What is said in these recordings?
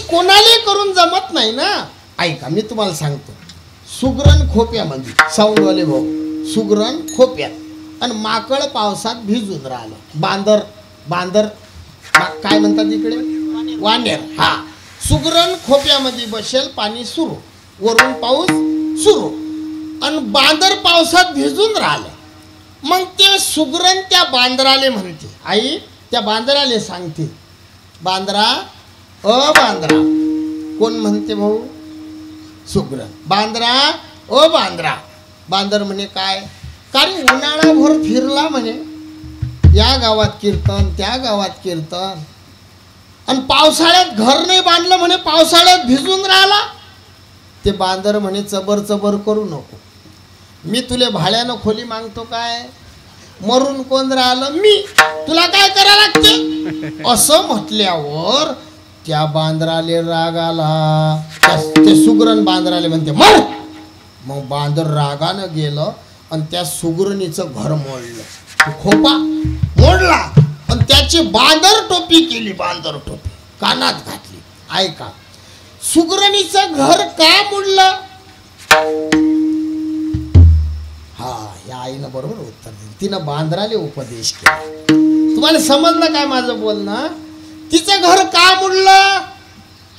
कोणाला करून जमत नाही ना. ऐका मी तुम्हाला सांगतो. सुगरण खोप्यामध्ये साऊंडवाले भाऊ, सुगरण खोप्यात आणि माकड पावसात भिजून राहिलं. बांदर काय म्हणतात इकडे, वानेर. हा, सुगरण खोप्यामध्ये बसेल, पाणी सुरू, वरून पाऊस सुरू आणि बांदर पावसात भिजून राहिलं. मग ते सुगरण त्या बांदराले म्हणते, आई त्या बांदराले सांगते, बांदरा बांदरा. कोण म्हणते भाऊ, सुगरण. बांदरा बांदरा. बांदर म्हणे काय, कारण उन्हाळाभर फिरला म्हणे, या गावात कीर्तन त्या गावात कीर्तन, आणि पावसाळ्यात घर नाही बांधलं म्हणे, पावसाळ्यात भिजून राहिला. ते बांदर म्हणे चबर चबर करू नको, मी तुले भाड्यानं खोली मागतो काय, मरून कोण राहिलं मी, तुला काय करा लागते. असं म्हटल्यावर त्या बांदराले राग आला. ते सुगरण बांदराले म्हणते मर. मग बांदर रागानं गेलं आणि त्या सुगरणीचं घर मोडलं, खोपा मोडला आणि त्याची बांदर टोपी केली, बांदर टोपी कानात घातली. ऐका, सुगरणीचं घर का मोडलं. हा, या आईनं बरोबर उत्तर दिलं. तिनं बांदराले उपदेश केला. तुम्हाला समजलं काय माझं बोलणं. तिचं घर का मोडलं,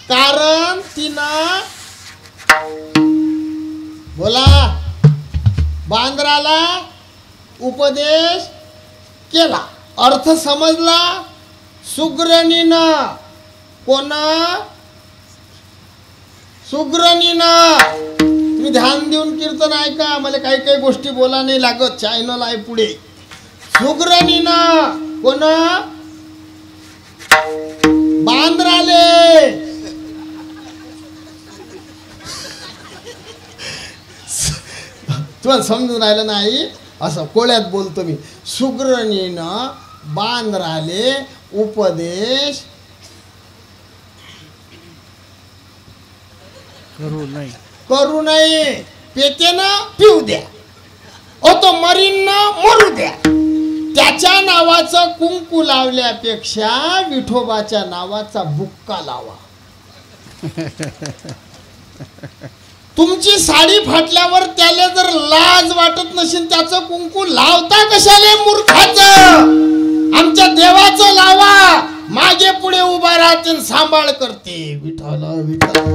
कारण तिनं बोला बांदराला उपदेश केला. अर्थ समजला. सुगरणीनं, कोण, सुगरणीनं. तुम्ही ध्यान देऊन कीर्तन ऐका, मला काही काही गोष्टी बोला नाही लागत, चॅनल आहे पुढे. सुगरणीनं कोण, बांदराले तुम्हाला समजून राहिलं नाही, असं कोळ्यात बोलतो मी. सुगरणीनं बांदराले उपदेश करू नये, पेतेनं पिऊ द्या, तो मरीनं मरू द्या. त्याच्या नावाचं कुंकू लावल्यापेक्षा विठोबाच्या नावाचा बुक्का लावा. तुमची साडी फाटल्यावर त्याला जर लाज वाटत नसेल, त्याचं कुंकू लावता कशाले मूर्खाचं. आमच्या देवाचं लावा, मागे पुढे उभा राहते, सांभाळ करते. विठ्ठल विठ्ठल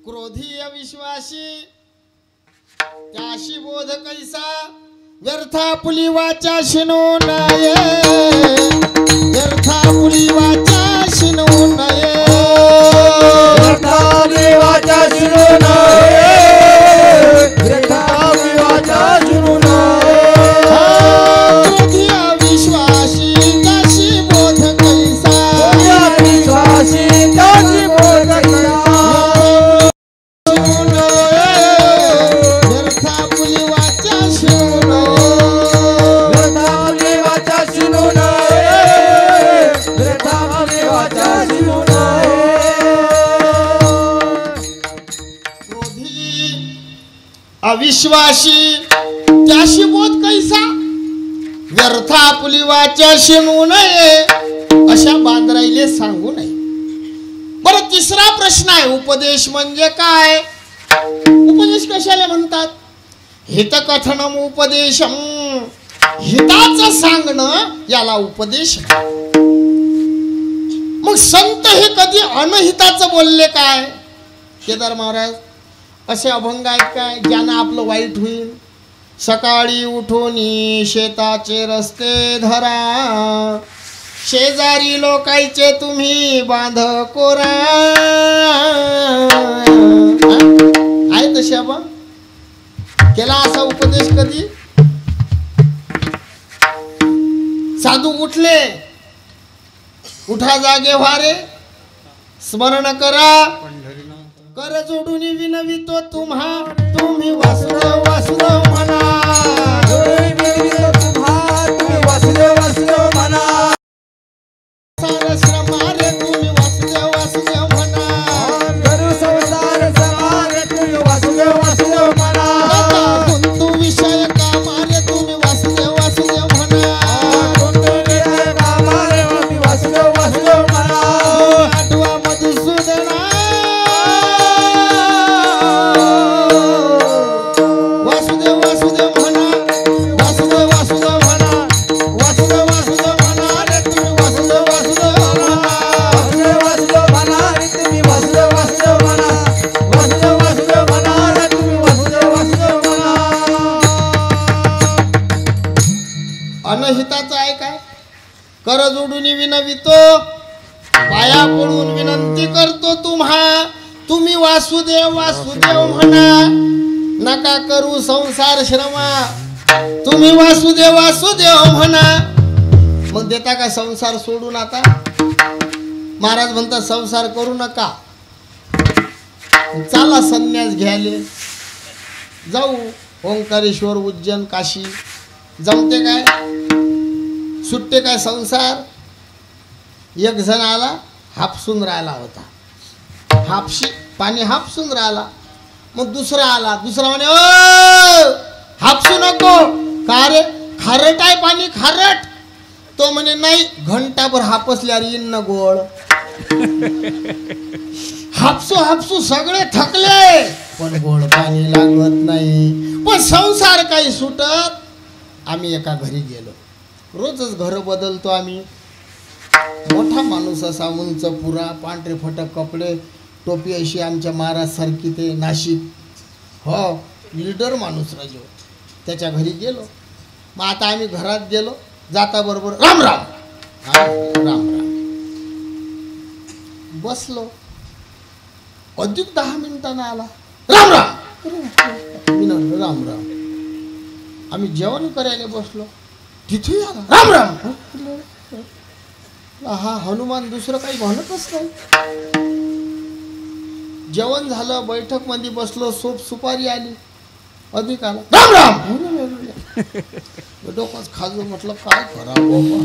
क्रोधी अविश्वासी त्याशी बोध कैसा, व्यर्था पुली वाचा शिनो नये, व्यर्था पुली वाचा शिनो नये, व्यर्था पुली वाचा शिनो नये, व्यर्था पुली वाचा शिनो नये. क्रोधी अविश्वासी त्याशी बोध कैसा, अविश्वासी त्याशी बोध कैसा, व्यर्था पुली वाचा शिनो अविश्वासी त्याशी बोध कैसा, व्यर्था पुलिवाच्या शिनू नये, अशा बांदराईले सांगू नये. बरं, तिसरा प्रश्न आहे, उपदेश म्हणजे काय. उपदेश कशाला म्हणतात. हितकथनम उपदेशम, हिताचं सांगणं याला उपदेश. मग संत हे कधी अनहिताचं बोलले काय. केदार महाराज असे अभंग आहेत काय, ज्यानं आपलं वाईट होईल. सकाळी उठून शेताचे रस्ते धरा, शेजारी लोकांचे तुम्ही बांध कोरा. आहे तसे आपण केला असा उपदेश कधी. साधू उठले, उठा जागे व्हारे, स्मरण करा, कर जोडून विनवितो तुम्हा, तुम्ही वासुदेव वासुदेव म्हणा. तुम्ही वासुदेव वासुदेव म्हणा. सार श्रमारे तुम्ही वासुदेव वासुदेव म्हणा. करू संसार समारे तुम्ही वासुदेव वासुदेव म्हणा. गुंतू विषय कामारे तुम्ही विनवितो, पाया पडून विनंती करतो तुम्ही वासुदेव वासुदेव म्हणा, नका करू संसार श्रमा, तुम्ही वासुदेव वासुदेव म्हणा. मग देता का संसार सोडून? आता महाराज म्हणतात संसार करू नका, चला संन्यास घ्यायले जाऊ, ओंकारेश्वर उज्जैन काशी. जमते काय? सुट्टे काय संसार? एक जण आला, हापसून राहिला होता, हापशी पाणी हापसून राहिला. मग दुसरा आला, दुसरा म्हणे ओ हापसू नको, का रे? खारट आहे पाणी, खारट. तो म्हणे नाही, घंटाभर हापसल्यावर येईन ना गोळ. हापसू हापसू सगळे थकले, पण गोड पाणी लागत नाही. पण संसार काही सुटत. आम्ही एका घरी गेलो, रोजच घर बदलतो आम्ही. मोठा माणूस असा, उंच पुरा, पांढरे फटक कपडे, टोपी अशी आमच्या महाराज सारखी, ते नाशिक, हो लीडर माणूस राजो. त्याच्या घरी गेलो. मग आता आम्ही घरात गेलो, जाता बरोबर राम राम राम राम बसलो. अधिक 10 मिनिटांना आला, राम राम. मी म्हणलो राम राम. आम्ही जेवण करायला बसलो, तिथे आला राम राम. हा हनुमान दुसरं काही म्हणतच नाही. जेवण झालं, बैठक मध्ये बसलो, सोप सुपारी आली, अधिक आला राम राम. डोकंच खाजू, म्हटलं काय करा बाबा,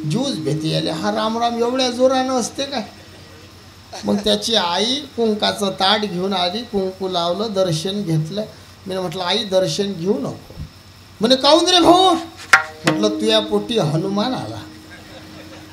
ज्यूस भेटी आले. हा राम राम एवढ्या जोरानं असते काय? मग त्याची आई कुंकाचं ताट घेऊन आली, कुंकू लावलं, दर्शन घेतलं. मी म्हटलं आई दर्शन घेऊ नको. म्हणे काऊन रे भाऊ? म्हटलं तुझ्या पोटी हनुमान आला.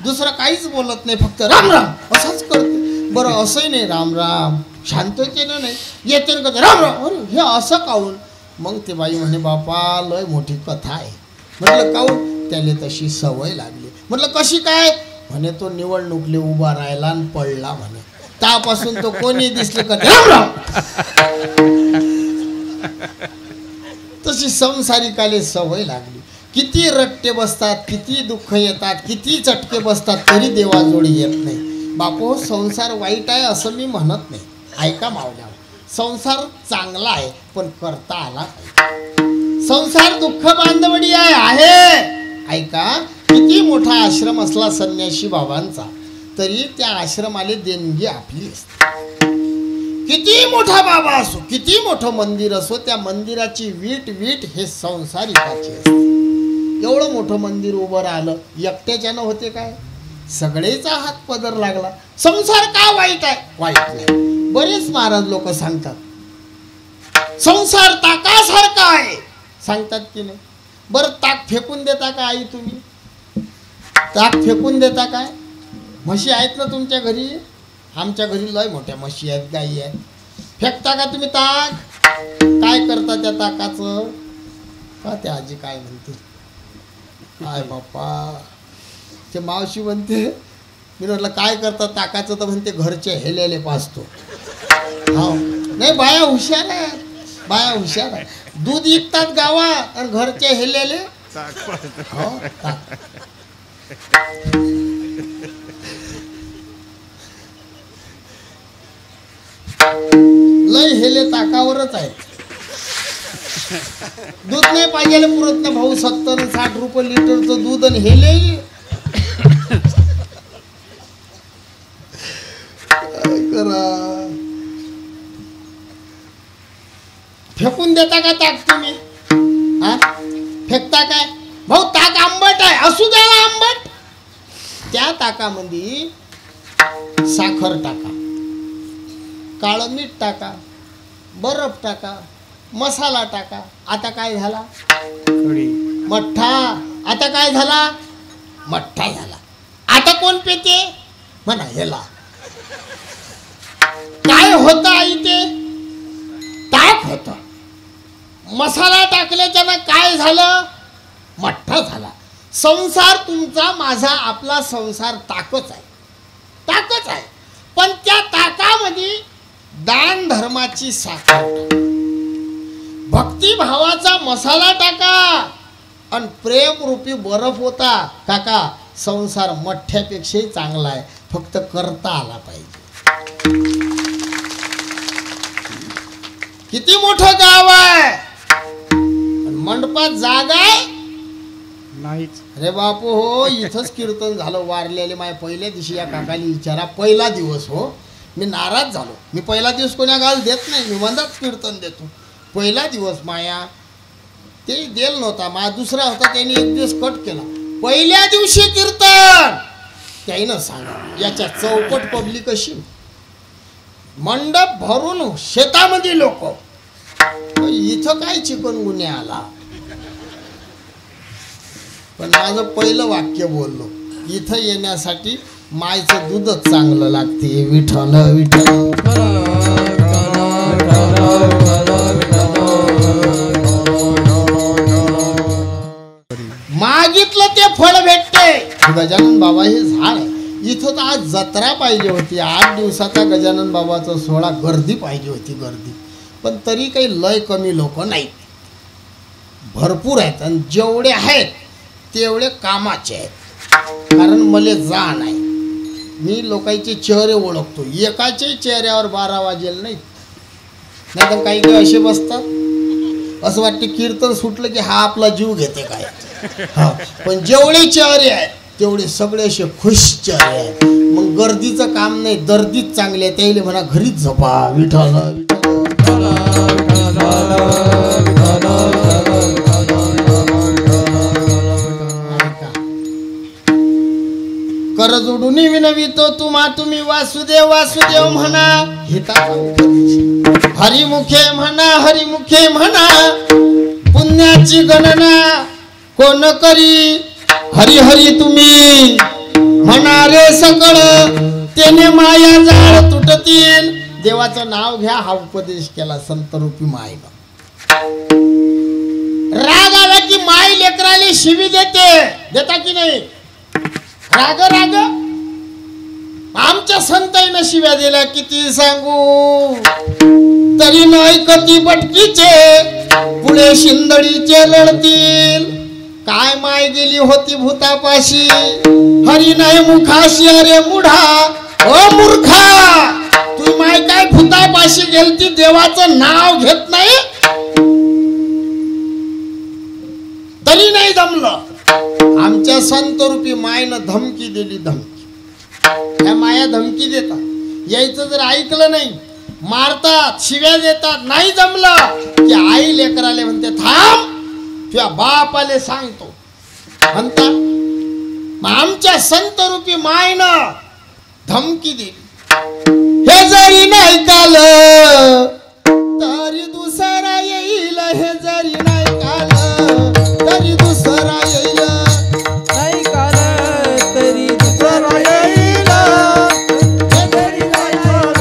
दुसरं काहीच बोलत नाही, फक्त राम राम असाच करते. बरं असंही नाही राम राम, शांततेनं नाही, येते ना कधी राम राम. अरे हे असं काऊन? मग ते बाई म्हणे बापा लय मोठी कथा आहे. म्हटलं काऊन? त्याला तशी सवय लागली. म्हटलं कशी काय? म्हणे तो निवडणुकीला उभा राहिला आणि पडला म्हणे, त्यापासून तो कोणी दिसले का राम राम. तशी संसारिकाले सवय लागली. किती रट्टे बसतात, किती दुःख येतात, किती चटके बसतात, तरी देवाजोडी येत नाही. बापू संसार वाईट आहे असं मी म्हणत नाही. ऐका मावल्या, संसार चांगला आहे, पण करता आला पाहिजे. संसार दुःख बांधवडी आहे. ऐका, किती मोठा आश्रम असला संन्यासी बाबांचा, तरी त्या आश्रमाले देणगी आपली असते. किती मोठा बाबा असो, किती मोठं मंदिर असो, त्या मंदिराची वीट वीट हे संसारिकाची असते. एवढं मोठं मंदिर उभं राहिलं, एकट्याच्यानं होते काय? सगळेचा हात पदर लागला. संसार का वाईट आहे? वाईट नाही. बरेच महाराज लोक सांगतात संसार ताकासारखा आहे, सांगतात की नाही? बरं ताक फेकून देता का आई तुम्ही? ताक फेकून देता काय? म्हशी आहेत ना तुमच्या घरी? आमच्या घरी लय मोठ्या म्हशी आहेत, गाई आहेत. फेकता का तुम्ही ताक? काय करता त्या ताकाचं? का त्या आजी काय म्हणते? काय बाप्पा, ते मावशी म्हणते. मी म्हटलं काय करता ताकाचं? तर म्हणते घरचे हेलेले पाचतो. हो नाही, बाया हुशार आहेत, बाया हुशार आहे. दूध विकतात गावात आणि घरचे हेलेले हो ताक. लय हेले ताकावरच आहेत. दूध नाही पाहिजे पुरत ना भाऊ, 70-60 रुपये लिटरचं दूध आणि हेले. काय करा? फेकून देता का ताक तुम्ही? हा फेकता काय? भाऊ ताक आंबट आहे, असू द्या ना आंबट. त्या ताकामध्ये साखर टाका, काळं मीठ टाका, बर्फ टाका, मसाला टाका. आता काय झाला? मठ्ठा. आता काय झाला? मठ्ठा झाला. आता कोण पेते? म्हणा हेला. काय होतं आई? ते ताक होतं. मसाला टाकल्याच्यानं काय झालं? मठ्ठा झाला. संसार तुमचा, माझा, आपला संसार ताकच आहे, ताकच आहे. पण त्या ताकामध्ये दान धर्माची साखर टाका, भक्तिभावाचा मसाला टाका, आणि प्रेम रूपी बर्फ होता काका, संसार मोठ्यापेक्षाही चांगला आहे, फक्त करता आला पाहिजे. किती मोठं गाव आहे, पण मंडपात जागा आहे नाहीच. अरे बापू हो, इथंच कीर्तन झालं. वारलेले माझ्या पहिल्या दिवशी या काकाली विचारा, पहिला दिवस हो, मी नाराज झालो. मी पहिला दिवस कोण्या गाल देत नाही, मी मंदाच कीर्तन देतो. पहिला दिवस माया ते देल नव्हता, माझा दुसरा होता, त्यांनी एक दिवस कट केला. पहिल्या दिवशी कीर्तन त्याईनं सांग, याच्या चौपट पब्लिक अशी, मंडप भरून शेतामध्ये लोक, इथं काय चिकनगुन्हा आला. पण माझं पहिलं वाक्य बोललो, इथं येण्यासाठी मायचं दूधच चांगलं लागते. विठ्ठल विठ्ठल मागितलं ते फळ भेटते. गजानन बाबा हे झाड आहे. इथं तर आज जत्रा पाहिजे होती, 8 दिवसाचा गजानन बाबाचा सोहळा, गर्दी पाहिजे होती, गर्दी. पण तरी काही लय कमी लोक नाहीत, भरपूर आहेत. आणि जेवढे आहेत तेवढे कामाचे आहेत. कारण मला जाण आहे, मी लोकांचे चेहरे ओळखतो. एकाच्याही चेहऱ्यावर 12 वाजेल नाही, नाहीतर काही काही असे बसतात, असं वाटते कीर्तन सुटलं की हा आपला जीव घेते काय. हा, पण जेवढे चेहरे आहेत तेवढे सगळे असे खुश चेहरे आहेत. मग गर्दीचं काम नाही, दर्दीच चांगले आहे. त्याला म्हणा घरीच झोपा. विठ्ठल कर जोडून विनवितो तुम्ही वासुदेव वासुदेव म्हणा. हिताचा उपदेश हरिमुखे म्हणा, हरिमुखे म्हणा. पुण्याची गणना कोण करी, हरी हरी तुम्ही म्हणारे सकळ, त्याने माया जाळ तुटतील. देवाचं नाव घ्या, हा उपदेश केला संत रूपी मायनं. राग आला की माय लेकराले शिवी देता की नाही. राग राग आमच्या संताईनं शिव्या दिल्या किती सांगू, तरी नाही कती बटकीचे, पुढे शिंदळीचे लढतील. काय माय गेली होती भूतापाशी, हरी नाही मुखाशी. अरे मुढा ओ मूर्खा, तू माय काय भूतापाशी गेलती, देवाचं नाव घेत नाही तरी नाही जमलं. आमच्या संत रूपी मायनं धमकी दिली, धमकी. त्या माया धमकी देतात, यायचं जर ऐकलं नाही मारतात, शिव्या देतात. नाही जमलं की आई लेकराले म्हणते थांब, तुझ्या बापाले सांगतो म्हणता. आमच्या संत रूपी मायनं धमकी दिली. हे जरी नाही काल तरी दुसरा येईल, हे जरी नाही काल तरी दुसरा येईल. नाही काल तरी दुसरा येईल, हे जरी नाही काल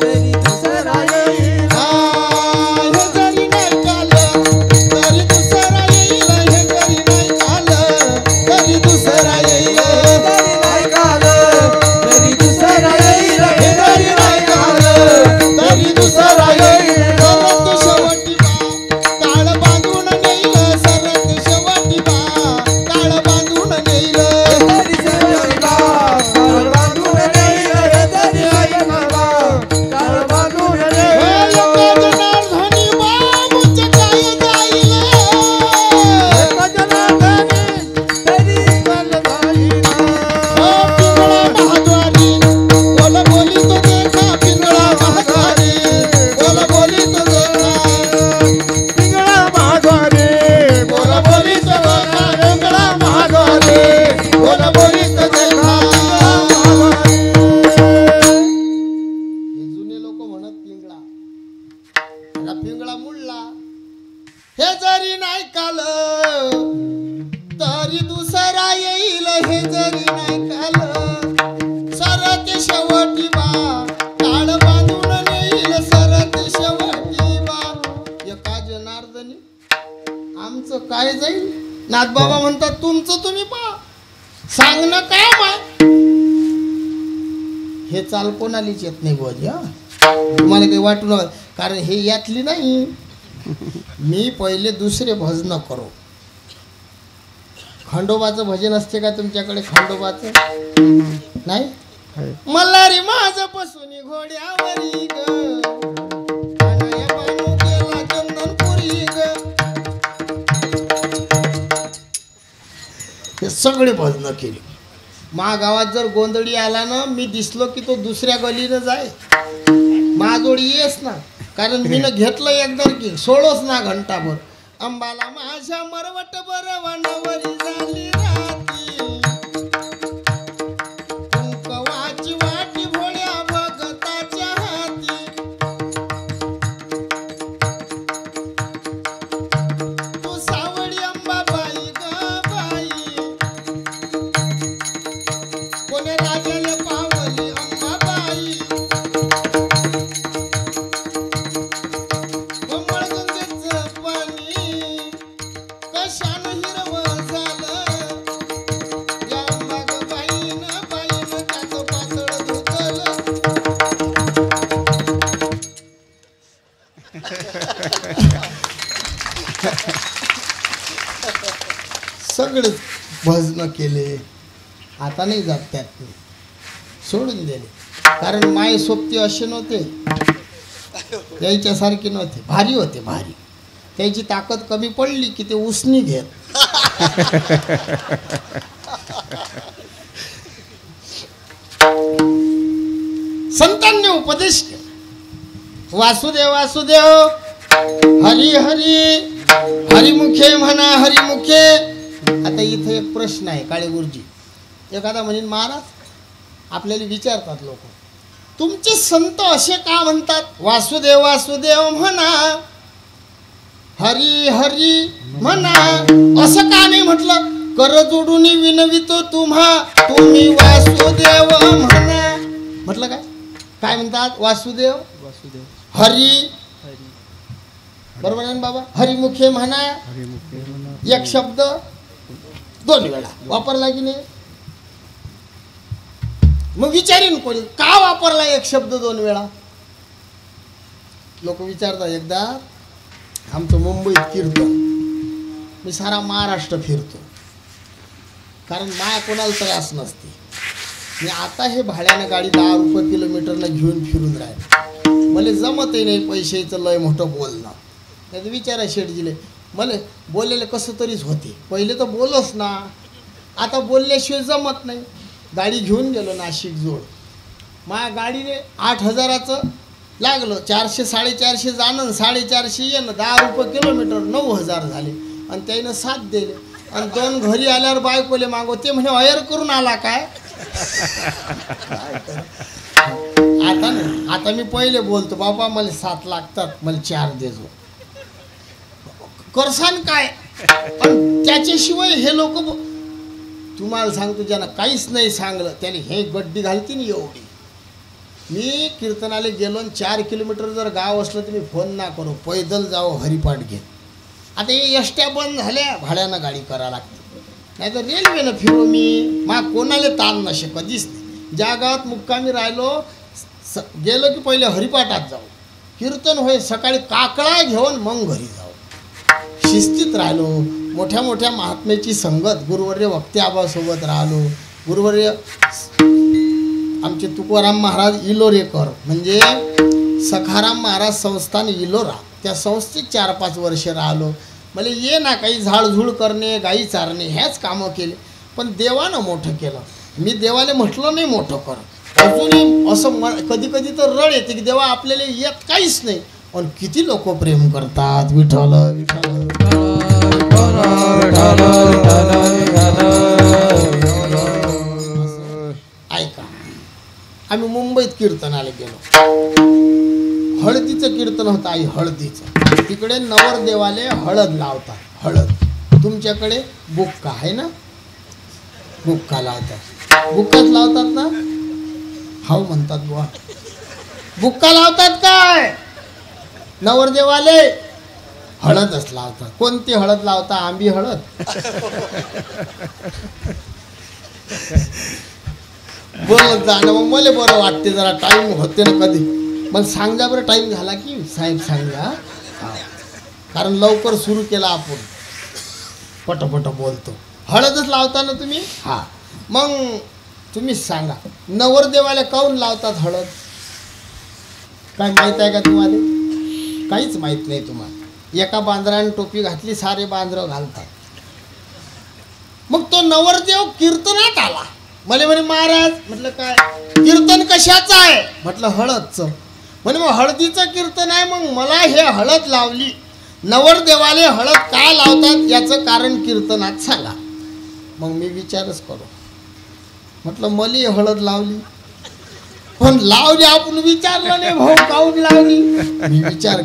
तरी दुसरा येईल. हे जरी नाही काल तरी दुसरा येईल, हे जरी नाही काल तरी दुसरा येईल. तरी नाही काल तरी दुसरा येईल, हे जरी नाही काल तरी दुसरा येईल. सरत शेवटी बा काळ बांधून नेईल, सरत शेवटी बा काळ बांधून नेईल. तरी शेवटी काळ बांधून नेईल, हे तरी आई बाबा काळ बांधून नेईल. जनार्दनी बाबूच काय जाईल, जनार्दनी तरी काल जाईल. पिंगळा महाद्वारी बोल बोली तो देखा. पिंगळा महाद्वारी बोल बोली तो देखा. पिंगळा महाद्वारे बोल बोली तो देखा. पिंगळा महाद्वारी बोल बोली तो देखा. हे जुने लोक म्हणत पिंगळा, आता पिंगळा मुडला. हे जरी नाही काल तरी दुसरा येईल, हे जरी नाही काल सरत शेवटी बा काळ बांधून नेईल. सरत शेवटी बा एका जनार्दनी आमचं काय जाईल. नाथबाबा म्हणतात तुमचं तुम्ही पा, सांगणं काय माय. हे चाल कोणालीच येत नाही बुवाजी. हा तुम्हाला काही वाटू नका, कारण हे यातली नाही. मी पहिले दुसरे भजन करो, खंडोबाचं भजन असते का तुमच्याकडे? खंडोबाचं नाही? मल्हारी माझं पसुनी घोड्यावरी ग, अनय बानू गेला चंदनपुरी ग. हे सगळे भजन केली. मा गावात जर गोंधळी आला ना, मी दिसलो की तो दुसऱ्या गलीनं जाय, माझोडी येस ना, कारण मी न घेतलं एकदा की सोडोच ना घंटाभर. अंबाला माझ्या मरवट बरवणावरी झाली राती, कुंकवाची वाटी भोळ्या भगताच्या हाती. तू सावळी अंबाबाई ग बाई, कोणी राजाला पावली अंबाबाई. कमळगंगेचं पाणी कशानं हिरवं झालं, या अंबाबाईनं बाईनं त्याचं पातळ धुतलं. सगळे भजन केले. आता नाही जात त्यात, सोडून दिले. कारण माय सोबती असे नव्हते, याच्यासारखे नव्हते, भारी होते भारी. त्याची ताकद कमी पडली की ते उसनी घेत. संतांनी उपदेश केला, वासुदेव वासुदेव हरी हरी हरिमुखे म्हणा हरिमुखे. आता इथे एक प्रश्न आहे काळे गुरुजी. एखादा म्हणेन महाराज, आपल्याला विचारतात लोक, तुमचे संत असे का म्हणतात वासुदेव वासुदेव म्हणा हरी हरी म्हणा, असं का नाही म्हटलं? कर जोडून विनवितो तुम्हा, तुम्ही वासुदेव म्हणा. म्हटलं काय काय म्हणतात? वासुदेव वासुदेव हरी, बरोबर आहे ना बाबा? हरिमुखे म्हणा, एक शब्द 2 वेळा वापरला की नाही? मग विचारीन कोणी का वापरला एक शब्द 2 वेळा? लोक विचारतात. एकदा आमचं मुंबईत कीर्तन, मी सारा महाराष्ट्र फिरतो, कारण माया कोणाला त्रास नसते. मी आता हे भाड्यानं गाडी 10 रुपये किलोमीटरनं घेऊन फिरून राहिलो. मला जमतही नाही पैशाचं लय मोठं बोलणं. नाही तर विचारा शेठजीले, मला बोललेलं कसं तरीच होते. पहिले तर बोलच ना, आता बोलल्याशिवाय जमत नाही. गाडी घेऊन गेलो नाशिक जोड, माझ्या गाडीने 8,000चं लागलं. 400 450 जाणं, 450 येणं, 10 रुपये किलोमीटर, 9,000 झाले. आणि त्यानं 7 दिले. आणि 2 घरी आल्यावर बायकोले मागो, ते म्हणे अयर करून आला काय? आता नाही, आता मी पहिले बोलतो, बाबा मला 7 लागतात, मला 4 देजो. करसान काय? पण त्याच्याशिवाय हे लोक, तुम्हाला सांगतो, ज्यांना काहीच नाही सांगलं त्याने हे गड्डी घालती ना एवढी. मी कीर्तनाला गेलो, 4 किलोमीटर जर गाव असलं तर मी फोन ना करू, पैदल जावं हरिपाठ घेत. आता हे एसट्या बंद झाल्या, भाड्यानं गाडी करावं लागते. नाही तर रेल्वेनं फिरू मी, मग कोणाला ताण नसे कधीच नाही. ज्या गावात मुक्कामी राहिलो, गेलो की पहिले हरिपाठात जाऊ, कीर्तन होय सकाळी काकळा घेऊन मग घरी जाऊ. शिस्तीत राहिलो. मोठ्या मोठ्या महात्म्याची संगत, गुरुवर्य वक्ते आबासोबत राहिलो. गुरुवर्य आमचे तुकाराम महाराज इलोरेकर, म्हणजे सखाराम महाराज संस्थान इलोरा, त्या संस्थेत 4-5 वर्ष राहिलो. मला ये ना काही झाडझूड करणे, गाई चारणे, ह्याच कामं केले. पण देवानं मोठं केलं. मी देवाला म्हटलं नाही मोठं कर. अजूनही असं कधी कधी तर रड येते की देवा आपल्याला येत काहीच नाही, पण किती लोक प्रेम करतात. विठ्ठल विठ्ठल ऐका, आम्ही मुंबईत कीर्तनाला गेलो. हळदीचं कीर्तन होतं आई, हळदीचं. तिकडे नवरदेवाले हळद लावतात. हळद तुमच्याकडे बुक्का आहे ना, बुक्का लावतात. बुक्काच लावतात ना? हाव म्हणतात बुवा. बुक्का लावतात काय नवरदेवाले? हळदच लावतात. कोणती हळद लावता? आंबी हळद. बोलत जाणं मग मला बरं वाटते. जरा टाईम होते ना कधी, मग सांगा बरं टाईम झाला की साहेब सांगा. कारण लवकर सुरू केला आपण, पटपट बोलतो. हळदच लावता ना तुम्ही? हा. मग तुम्ही सांगा नवरदेवाला काऊन लावतात हळद? काय माहित आहे का तुम्हाला? काहीच माहित नाही तुम्हाला. एका बांद्राने टोपी घातली, सारे बांद्रं घालतात. मग तो नवरदेव कीर्तनात आला. मला म्हणे महाराज, म्हटलं काय कीर्तन कशाचं आहे? म्हटलं हळदचं. म्हणे मग हळदीचं कीर्तन आहे, मग मला हे हळद लावली. नवरदेवाले हळद का लावतात याचं कारण कीर्तनात सांगा. मग मी विचारच करो. म्हटलं मली हळद लावली, पण लावली आपण विचारलं नाही भाऊ काऊन लावली. मी विचार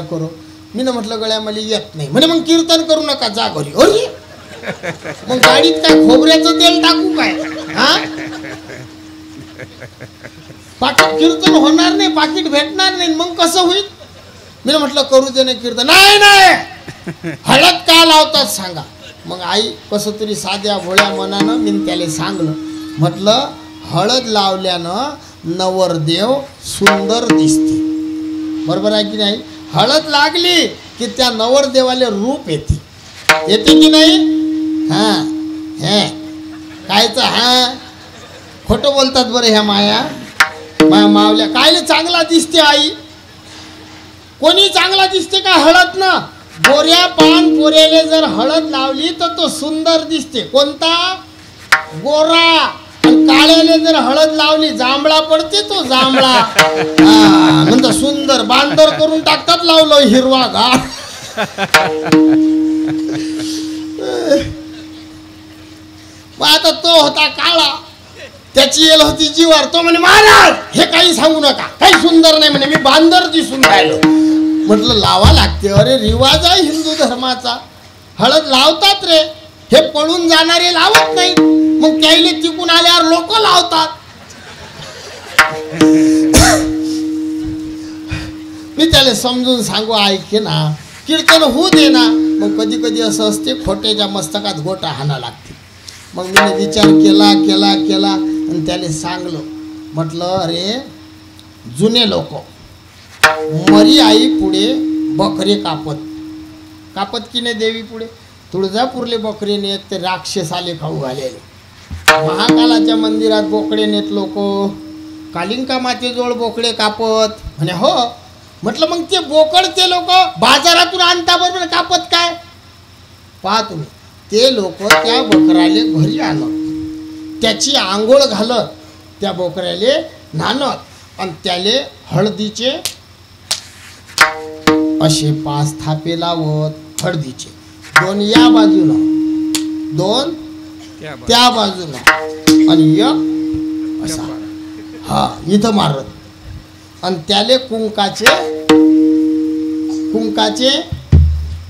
करो. मी ना म्हटलं गळ्या मला येत नाही. म्हणे मग कीर्तन करू नका, जा घरी. अरे मग गाडीत काय खोबऱ्याचं तेल टाकू काय? हा, पाकिट कीर्तन होणार नाही, पाकिट भेटणार नाही, मग कसं होईल? मी म्हटलं करू दे ना कीर्तन. नाही हळद का लावतात सांगा. मग आई कसं तरी साध्या भोळ्या मनानं मी त्याला सांगलं. म्हटलं हळद लावल्यानं नवरदेव सुंदर दिसते. बरोबर आहे की नाही? हळद लागली की त्या नवरदेवाले रूप येते की नाही? हा हे कायचं हा खोटं बोलतात बरं ह्या मावल्या. कायले चांगला दिसते आई? कोणी चांगला दिसते का हळद ना? गोऱ्या पान पोऱ्याले जर हळद लावली तर तो सुंदर दिसते. कोणता? गोरा. काळ्याने जर हळद लावली जांभळा पडते, तो जांभळा. म्हणतो सुंदर. बांदर करून टाकतात लावलं हिरवा गार. मग आता तो होता काळा, त्याची येल होती जीवार. तो म्हणे महाराज हे काही सांगू नका, काही सुंदर नाही म्हणे, मी बांदर दिसून राहिलो. म्हटलं लावा लागते. अरे रिवाज आहे हिंदू धर्माचा, हळद लावतात रे. हे पळून जाणारे लावत नाही, मग त्याईले तिकून आल्यावर लोक लावतात. मी त्याला समजून सांगू, ऐके ना, कीर्तन होऊ दे ना. मग कधी कधी असं असते खोट्याच्या मस्तकात गोटा हाना लागते. मग मी विचार केला आणि त्याला सांगलो. म्हटलं अरे जुने लोक मरी आई पुढे बकरे कापत की नाही देवी पुढे. तुळजापूरले बकरे नेत ते राक्षस आले खाऊ घालेले. महाकालाच्या मंदिरात बोकडे नेत लोक, कालिंका मातेजवळ बोकडे कापत म्हणे. हो म्हटलं मग ते बोकड ते लोक बाजारातून आणता बरोबर, कापत काय? पहा तुम्ही, ते लोक त्या बकराले घरी आणत, त्याची आंघोळ घालत, त्या बोकऱ्याले न्हाणत आणि त्याले हळदीचे असे 5 थापे लावत. हळदीचे 2 या बाजूला, 2 त्या बाजूला आणि 1 असा हा इथं मारत. आणि त्याले कुंकाचे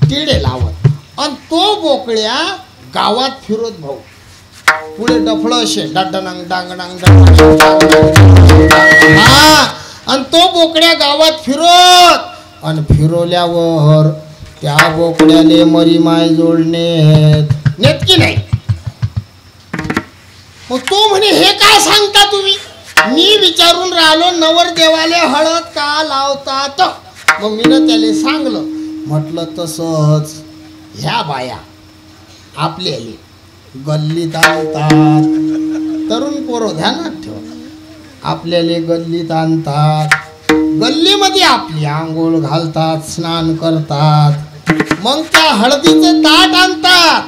टिडे लावत. आणि तो बोकड्या गावात फिरत भाऊ. पुढे डफळं असे डांगडांग डांगडांग. हा, आणि तो बोकड्या गावात फिरत. आणि फिरवल्यावर त्या बोकड्याले मरी माय जोडणे की नाही. मग तो म्हणे हे काय सांगता तुम्ही? मी विचारून राहिलो नवरदेवाले हळद का लावतात. मग मी ना त्याला सांगलं. म्हटलं तसंच ह्या बाया आपल्याले गल्लीत आणतात. तरुण पोरं ध्यानात ठेवा, आपल्याले गल्लीत आणतात. गल्लीमध्ये आपली आंघोळ घालतात, स्नान करतात. मग त्या हळदीचे ताट आणतात.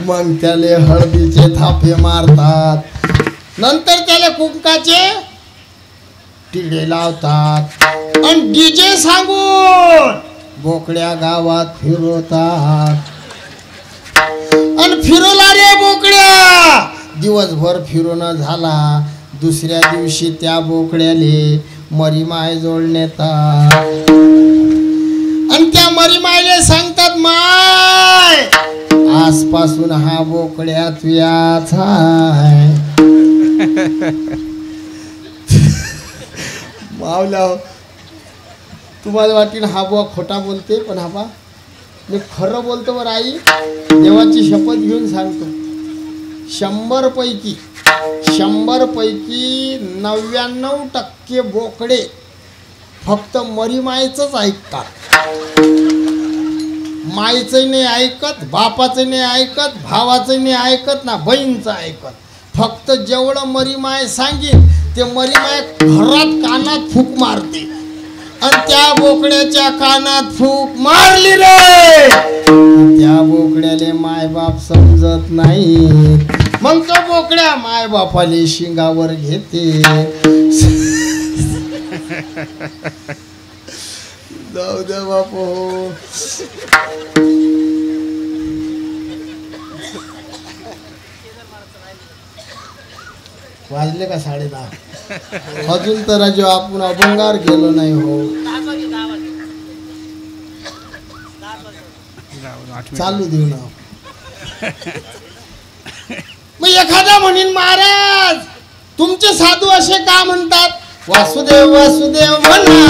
मग त्याले हळदीचे थापे मारतात. नंतर त्याला कुंकाचे टिडे लावतात. आणि डीजे सांगून बोकड्या गावात फिरवतात. आणि फिरवला रे बोकड्या, दिवसभर फिरून झाला. दुसऱ्या दिवशी त्या बोकड्याले मरी माय जोड नेतात. आणि त्या मरी मायले सांगतात, माय आजपासून हा बोकड्या तुझ्याच आहे. मावल्या तुम्हाला वाटेल हा बुवा खोटा बोलते, पण हा बा मी खरं बोलतो बरं आई. देवाची शपथ घेऊन सांगतो, 100 पैकी 99% बोकडे फक्त मरीमायचंच ऐकतात. माईचं नाही ऐकत, बापाचं नाही ऐकत, भावाचं नाही ऐकत ना बहीणचं ऐकत. फक्त जेवढं मरी माय सांगेन ते मरी माय घरात कानात फूक मारते. आणि त्या बोकड्याच्या कानात फूक मारली रे, त्या बोकड्याले मायबाप समजत नाही. मग तो बोकड्या मायबापाले शिंगावर घेते. जाऊ दे बापू. वाजले का 10:30? अजून तर राजू आपण अभंगार गेलो नाही हो. चालू देऊ ना. मग एखादा म्हणीन महाराज तुमचे साधू असे का म्हणतात? वासुदेव वासुदेव म्हणा,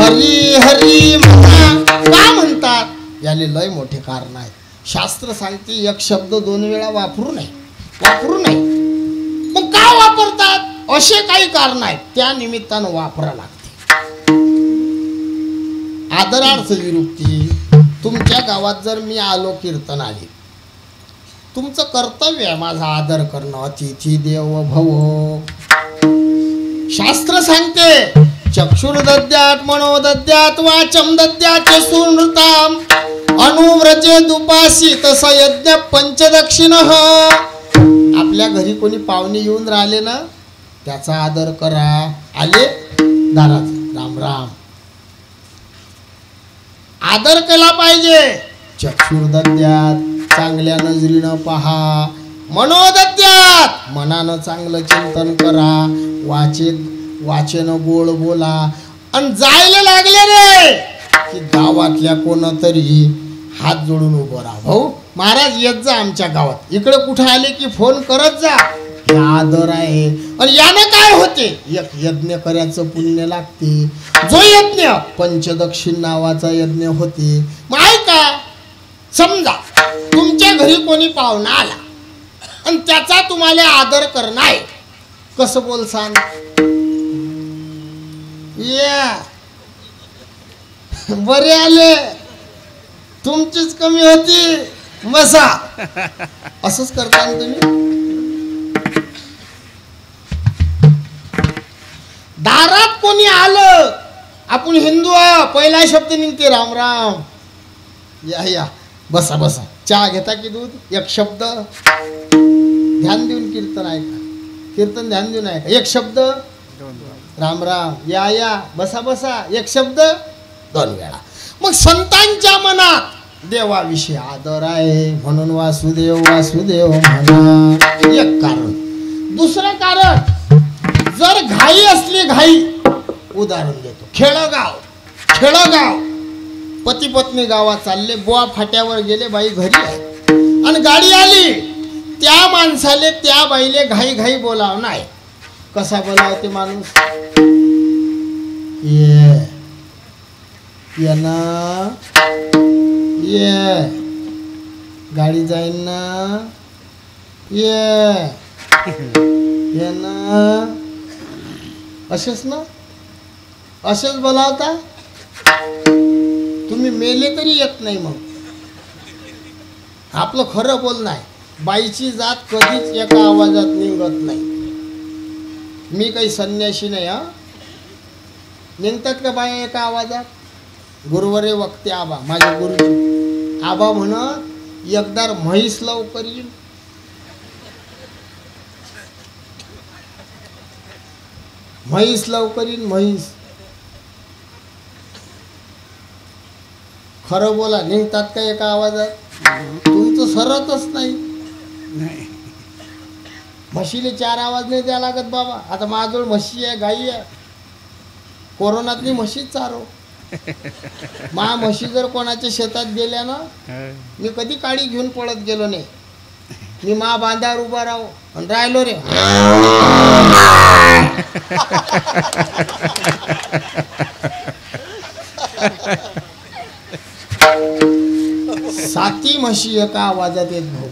हरी हरी म्हणा का म्हणतात? याले लय मोठे कारण आहेत. शास्त्र सांगते एक शब्द 2 वेळा वापरू नये. मग का वापरतात? असे काही कारण आहेत, त्या निमित्तानं वापरा लागते. आदरार्थ विरुक्ती. तुमच्या गावात जर मी आलो कीर्तन आले, तुमचं कर्तव्य आहे माझा आदर करणं. अतिथी देवो भव. शास्त्र सांगते चक्षुर्दद्यात मनोदद्यात वाचम दद्यात सुनृताम अनुव्रजेद उपासित स यज्ञ पंचदक्षिणः. आपल्या घरी कोणी पाहुणे येऊन राहिले ना, त्याचा आदर करा. आले दारात, राम राम. आदर केला पाहिजे. चक्षुर्दद्यात चांगल्या नजरीनं पहा, मनोदद्यात मनानं चांगलं चिंतन करा, वाचेनं गोड बोला. आणि जायला लागले रे की गावातल्या कोणतरी हात जोडून उभं राहा. भाऊ महाराज येत जा आमच्या गावात. इकडे कुठे आले की फोन करत जा. हे आदर आहे. आणि यानं काय होते? एक यज्ञ करायचं पुण्य लागते. जो यज्ञ पंचदक्षिण नावाचा यज्ञ होते. मग ऐका, समजा तुमच्या घरी कोणी पाहुणा आला आणि त्याचा तुम्हाला आदर करणं आहे. कसं बोलसान? या बरे आले, तुमचीच कमी होती, बसा. असंच करता ना तुम्ही? दारात कोणी आलं, आपण हिंदू आहोत, पहिला शब्द निघते राम राम. या बसा बसा. चहा घेता की दूध? एक शब्द ध्यान देऊन कीर्तन ऐका. कीर्तन ध्यान देऊन ऐका. एक शब्द राम राम. या बसा बसा. एक शब्द 2 वेळा. मग संतांच्या मनात देवाविषयी आदर आहे म्हणून वासुदेव वासुदेव म्हणा. एक कारण. दुसरं कारण, जर घाई असली, घाई, उदाहरण देतो. खेडगाव पती पत्नी गावात चालले, बुवा फाट्यावर गेले, बाई घरी आहे आणि गाडी आली. त्या माणसाले त्या बाईले घाई घाई बोलाव नाही. कसा बोलावते माणूस? ये ना, ये गाडी जाईन ना, ये ना. असेच ना, असेच बोलावता. तुम्ही मेले तरी येत नाही. मग आपलं खरं बोलणं आहे. बाईची जात कधीच एका आवाजात निघत नाही. मी काही संन्याशी नाही. निघतात का बाया एका आवाजात? गुरुवरे वक्ते आबा, माझे गुरुजी आबा म्हणत, एकदा म्हैस लवकर येईल. म्हैस. खरं बोला, निघतात का एका आवाजात? तुमचं सरतच नाही. म्हशीले 4 आवाज नाही द्या लागत बाबा. आता माझ्याजवळ म्हशी आहे, गाई आहे. कोरोनातली म्हशीच चारो. म्हशी जर कोणाच्या शेतात गेल्या ना, मी कधी काडी घेऊन पळत गेलो नाही. मी बांधावर उभा राहू आणि राहिलो रे. साती म्हशी एका आवाजात येत भाऊ.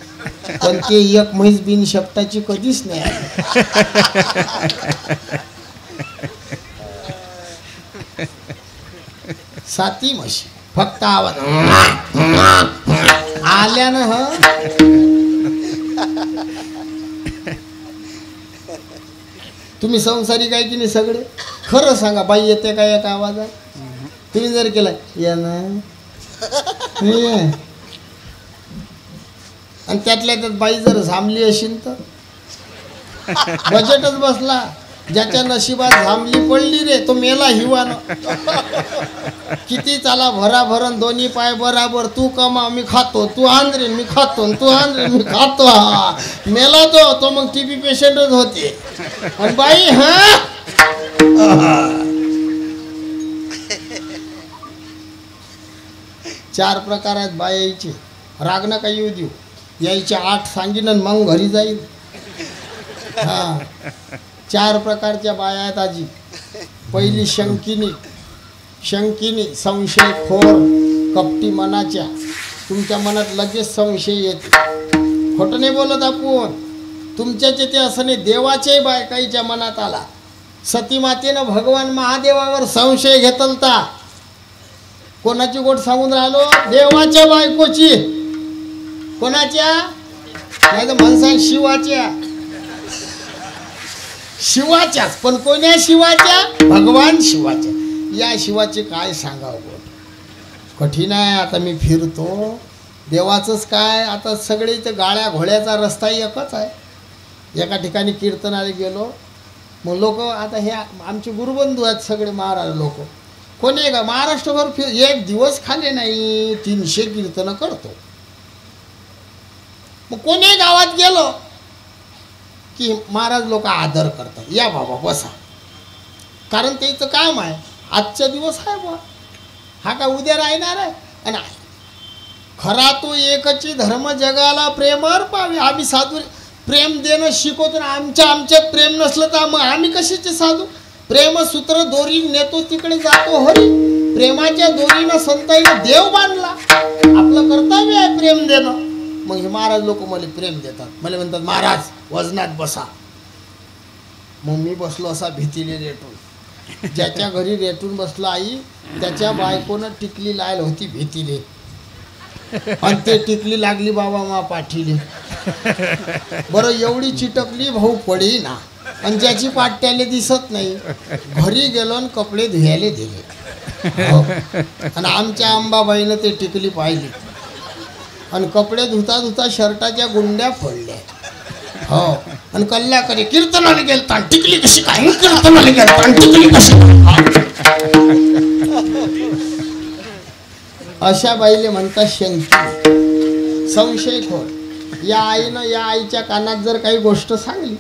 पण ते एक म्हैस बिन शब्दाची कधीच नाही आली. साती म्हशी. फक्त आवाज आल्यानं ह तुम्ही संसारी काय की नाही सगळे खरं सांगा बाई येते काय एका आवाजात तुम्ही जर केलं या ना आणि त्यातल्या त्यात बाई जर झांबली असेल तर बजेटच बसला ज्याच्या नशिबात झांबली पडली रे तो मेला हिवानं किती चाला भराभरण दोन्ही पाय बराबर तू कमा मी खातो तू आंध्रे मी खातो तू आंध्रे मी खातो हा मेला तो मग टीबी पेशंटच होते आणि बाई हा चार प्रकार आहेत बायाचे राग नका येऊ देऊ यायचे 8 सांगीन आणि मग घरी जाईल हा 4 प्रकारच्या बाया आहेत आजी पहिली शंकिनी संशयखोर कपटी मनाच्या तुमच्या मनात लगेच संशय येते खोटं नाही बोलत आपण तुमच्याचे ते असं नाही देवाच्याही बायकाईच्या मनात आला सतीमातेनं भगवान महादेवावर संशय घेतलता कोणाची गोट सांगून राहिलो देवाच्या बायकोची कोणाच्या नाही तर म्हणसा शिवाच्याच पण कोण्या शिवाच्या भगवान शिवाच्या या शिवाचे काय सांगावं गोट कठीण आहे आता मी फिरतो देवाचंच काय आता सगळे इथं गाड्या घोड्याचा रस्ता एकच आहे एका ठिकाणी कीर्तनाला गेलो मग लोक आता हे आमचे गुरुबंधू आहेत सगळे महाराज लोक कोणी का महाराष्ट्रभर फिर एक दिवस खाले नाही 300 कीर्तनं करतो मग कोणी गावात गेलो की महाराज लोक आदर करतात या बाबा बसा कारण त्याचं काम आहे आजचा दिवस आहे बा हा का उद्या राहणार आहे आणि खरा तो एकची धर्म जगाला प्रेमर पावे आम्ही साधू प्रेम देणं शिकवतो ना आमच्यात प्रेम नसलं तर मग आम्ही कशाचे साधू प्रेमसूत्र दोरी नेतो तिकडे जातो हरी प्रेमाच्या दोरीनं संताईनं देव बांधला आपलं कर्तव्य आहे प्रेम देणं मग हे महाराज लोक मला प्रेम देतात मला म्हणतात महाराज वजनात बसा मग मी बसलो असा भीतीने रेटून ज्याच्या घरी रेटून बसलो आई त्याच्या बायकोनं टिकली लायल होती भीतीने आणि ते टिकली लागली बाबा मा पाठीले बरं एवढी चिटकली भाऊ पडी ना आणि ज्याची पाठ त्याला दिसत नाही घरी गेलो आणि कपडे धुयाले दिले हो. आणि आमच्या अंबाबाईनं ते टिकली पाहिली आणि कपडे धुता धुता शर्टाच्या गुंड्या फोडल्या हो आणि कल्ला करे कीर्तनाला गेलता टिकली कशी काय कीर्तनाला गेलता टिकली कशी अशा बाईले म्हणतात शंकी संशयखोर या आईनं या आईच्या कानात जर काही गोष्ट सांगली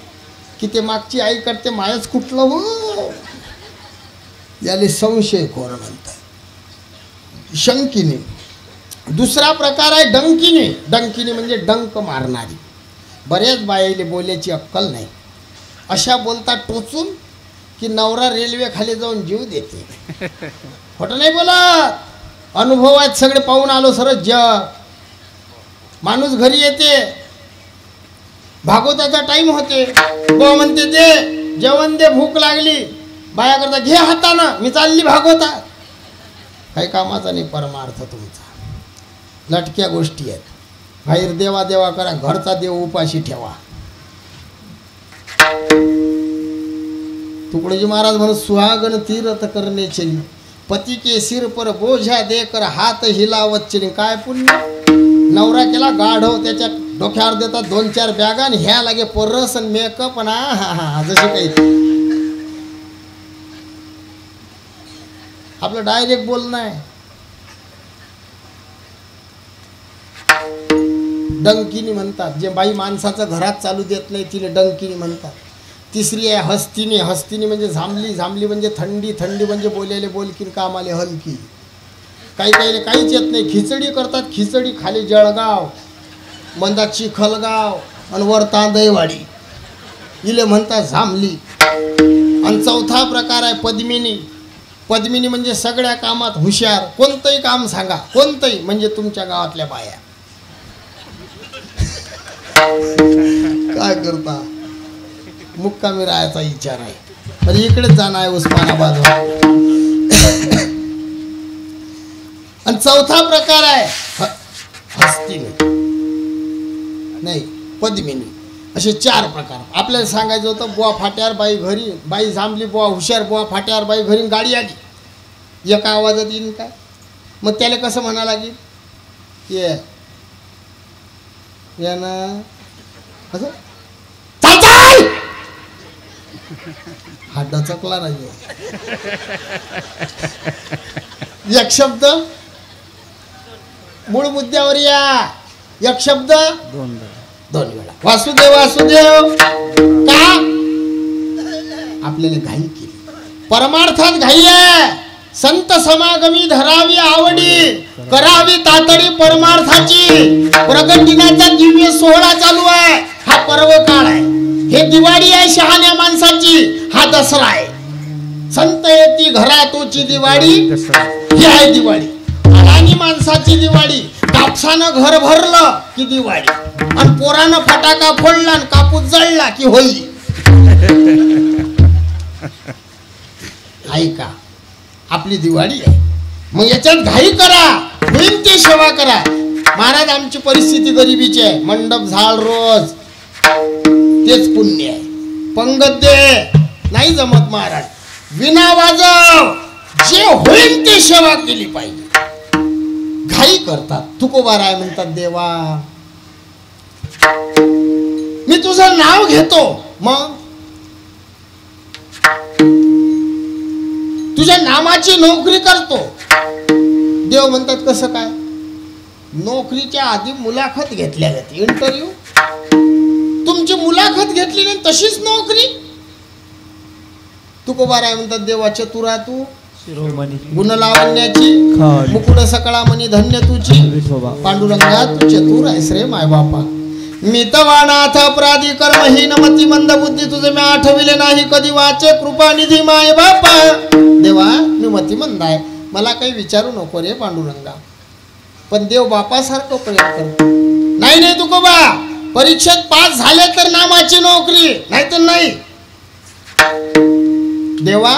की ते मागची आई करते मायच कुठलं हो याले संशयखोर म्हणतात शंकिनी दुसरा प्रकार आहे डंकिनी डंकिनी म्हणजे डंक मारणारी बऱ्याच बायाले बोलायची अक्कल नाही अशा बोलतात टोचून की नवरा रेल्वे खाली जाऊन जीव देते खोटं नाही बोलत अनुभव आहेत सगळे पाहून आलो सरच जग माणूस घरी येते भागवताचा टाइम होते बो म्हणते दे जेवण दे भूक लागली बाया करता घे हातानं मी चालली भागवता काही कामाचा नाही परमार्थ तुमचा लटक्या गोष्टी आहेत बाहेर देवा देवा करा घरचा देव उपाशी ठेवा तुकडोजी महाराज म्हणून सुहागन तीरथ करणे चली पती के सिर पर बोझा देकर हात हिलावत चली काय पुण्य नवरा केला गाढव त्याच्या डोक्यावर देतात 2-4 बॅगा आणि ह्या लागे परस आणि मेकअप ना हा जसे काही आपलं डायरेक्ट बोलणं आहे डंकिनी म्हणतात जे बाई माणसाचं घरात चालू देत नाही तिने डंकिनी म्हणतात तिसरी आहे हस्तिनी हस्तिनी म्हणजे झांबली झांबली म्हणजे थंडी थंडी म्हणजे बोलायले बोलकीन कामाले हलकी काही काहीले काहीच येत नाही खिचडी करतात खिचडी खाली जळगाव मंदात चिखलगाव आणि वर तांदईवाडी इले म्हणतात झांबली आणि चौथा प्रकार आहे पद्मिनी पद्मिनी म्हणजे सगळ्या कामात हुशार कोणतंही काम सांगा कोणतंही म्हणजे तुमच्या गावातल्या बाया काय करता मुक्कामी राहायचा विचार आहे म्हणजे इकडेच जाणं आहे उस्मानाबाद आणि चौथा प्रकार आहे हस्तिनी, नाही पद्मिनी. असे 4 प्रकार आपल्याला सांगायचं होतं. बुवा फाट्यावर बाई घरी, बाई जांभली बुवा हुशार, बुवा फाट्यावर बाई घरी, गाडी आली. एका आवाजात येईन काय? मग त्याला कसं म्हणा लागेल? ये ना असं चाल चाल, हा डचकला नाही. एक शब्द मूळ मुद्द्यावर या. एक शब्द 2 वेळा वासुदेव वासुदेव. का? आपल्याला घाई केली, परमार्थात घाई आहे. संत समागमी धरावी आवडी, करावी तातडी परमार्थाची. प्रगट दिनाचा दिव्य सोहळा चालू आहे. हा पर्व काळ आहे. हे दिवाळी आहे शहाण्या माणसाची, हा दसरा आहे. संत येती घरातोची दिवाळी, ही आहे दिवाळी. अडाणी माणसाची दिवाळी. कापसानं घर भरलं की दिवाळी, आणि पोरानं फटाका फोडला आणि कापूस जळला की होळी. ऐका, आपली दिवाळी आहे. मग याच्यात घाई करा, होईल ते सेवा करा. महाराज आमची परिस्थिती गरिबीची आहे. मंडप झाड रोज तेच पुण्य आहे. पंगत दे नाही जमत महाराज. विना वाजव, जे होईल ते सेवा केली पाहिजे. घाई करतात. तुकोबाराय म्हणतात देवा मी तुझं नाव घेतो, मग तुझ्या नामाची नोकरी करतो. देव म्हणतात कसं काय? नोकरीच्या आधी मुलाखत घेतल्या जाते, इंटरव्ह्यू. तुमची मुलाखत घेतली नाही तशीच नोकरी. तुकोबाराय म्हणतात देवा चतुरा तू, गुण लावण्याची मुकुट सकळा मनी धन्य तुझी. पांडुरंगा तू चतुर आहेस रे माय बापा. मी तवानाथ अपराधी कर्महीन मती मंद बुद्धी तुझे मी आठविले नाही कधी वाचे कृपा निधी माय बापा. देवा मी मती मंद आहे, मला काही विचारू नको रे पांडुरंगा. पण देव बापासारखं प्रेम करतो. नाही नाही तुकोबा, परीक्षेत पास झाले तर नामाची नोकरी, नाही तर नाही. देवा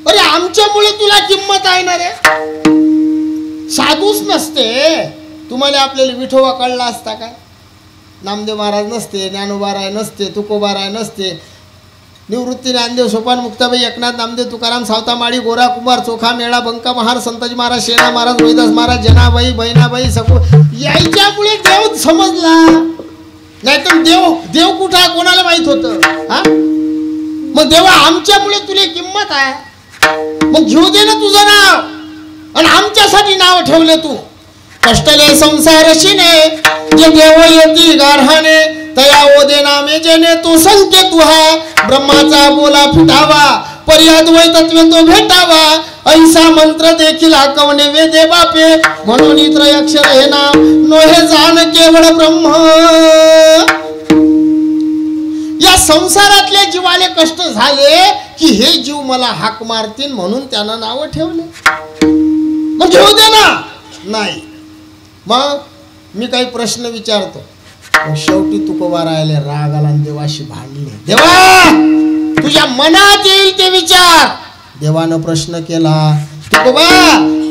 अरे आमच्यामुळे तुला किंमत आहे ना रे. साधूच नसते तुम्हाला आपल्याला विठोबा कळला असता काय? नामदेव महाराज नसते, ज्ञानोबाराय नसते, तुकोबाराय नसते, निवृत्ती ज्ञानदेव सोपान मुक्ताबाई एकनाथ नामदेव तुकाराम सावता माळी गोरा कुमार चोखा मेळा बंका महार संताजी महाराज शेणा महाराज रोहिदास महाराज जनाबाई बहिणाबाई सकू याच्यामुळे देव समजला. नाहीतर देव कुठं कोणाला माहित होतं? हा मग देवा आमच्यामुळे तुला किंमत आहे, मग घेऊ दे ना तुझं नाव. आणि आमच्यासाठी नाव ठेवले तू. कष्टले संसार शिने जे देव येती गाढाने, तया ओदे नामे जेने तो संके तुहा. ब्रह्माचा बोला फिटावा, पर्याद्वय तत्व तो भेटावा. ऐसा मंत्र देखील हाकवणे वेदे बापे, म्हणून त्रयक्षर हे नाव नोहे जाण केवळ ब्रह्म. या संसारातल्या जीवाले कष्ट झाले की हे जीव मला हाक मारतील म्हणून त्यांना नाव ठेवले. मग घेऊ दे ना. नाही मग मी काही प्रश्न विचारतो. शेवटी तुकोबारायला राग आला आणि देवाशी भांडले. देवा तुझ्या मनात येईल ते विचार. देवानं प्रश्न केला, तुकोबा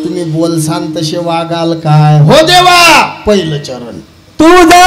तुम्ही बोलसान तसे वागाल काय? हो देवा पहिलं चरण तुझा